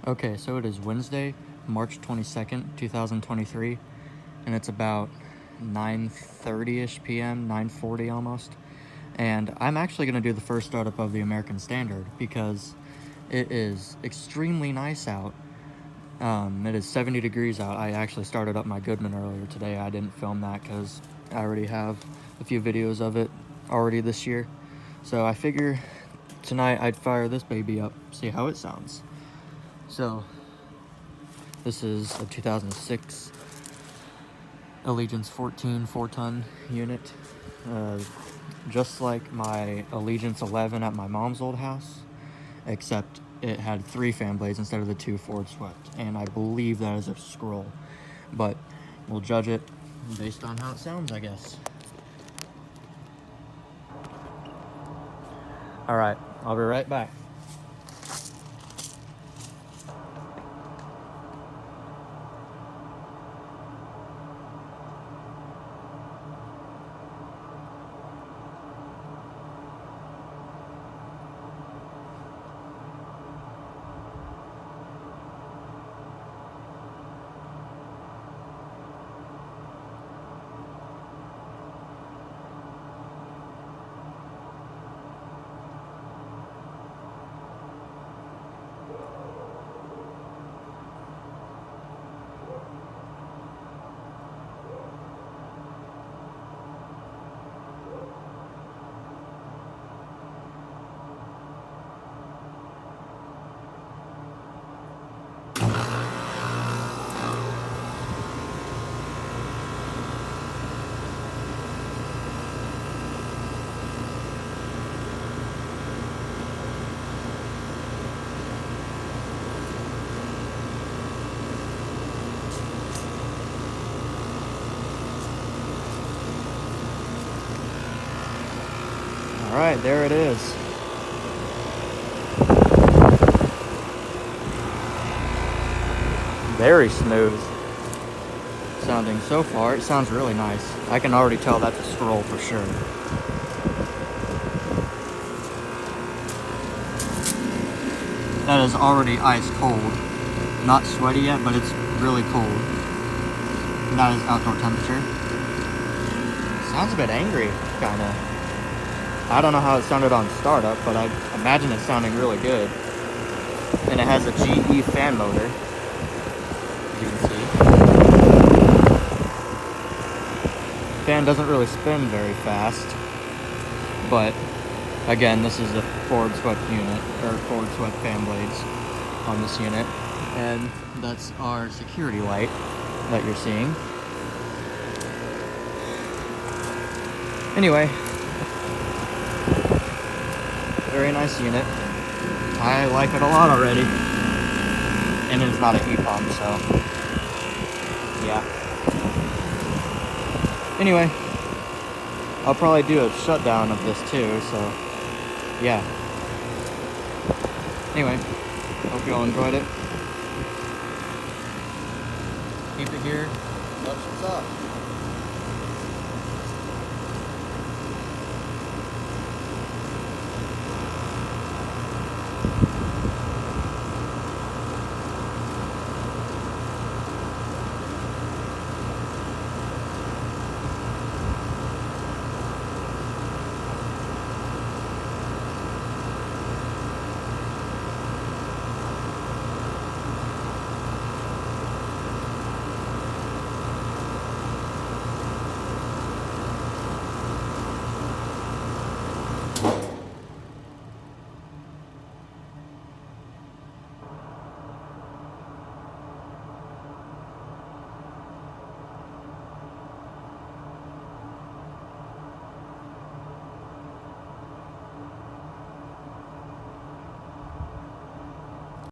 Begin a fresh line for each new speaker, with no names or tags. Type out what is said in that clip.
Okay, so it is Wednesday, March 22nd, 2023, and it's about 9:30-ish p.m., 9:40 almost. And I'm actually going to do the first startup of the American Standard because it is extremely nice out. It is 70 degrees out. I actually started up my Goodman earlier today. I didn't film that because I already have a few videos of it already this year. So I figure tonight I'd fire this baby up, see how it sounds. So this is a 2006 Allegiance 14 4-ton unit. Just like my Allegiance 11 at my mom's old house, except it had 3 fan blades instead of the 2 forward swept, and I believe that is a scroll, but we'll judge it based on how it sounds, I guess. Alright, I'll be right back. Alright, there it is. Very smooth sounding so far. It sounds really nice. I can already tell that's a scroll for sure. That is already ice cold. Not sweaty yet, but it's really cold. And that is outdoor temperature. Sounds a bit angry, kinda. I don't know how it sounded on startup, but I imagine it sounding really good. And it has a GE fan motor, as you can see. Fan doesn't really spin very fast, but again, this is a forward swept unit, or forward swept fan blades on this unit. And that's our security light that you're seeing. Anyway, very nice unit. I like it a lot already. And it's not a heat pump, so yeah. Anyway, I'll probably do a shutdown of this too, so yeah. Anyway, hope you all enjoyed it. Keep it here. What's up?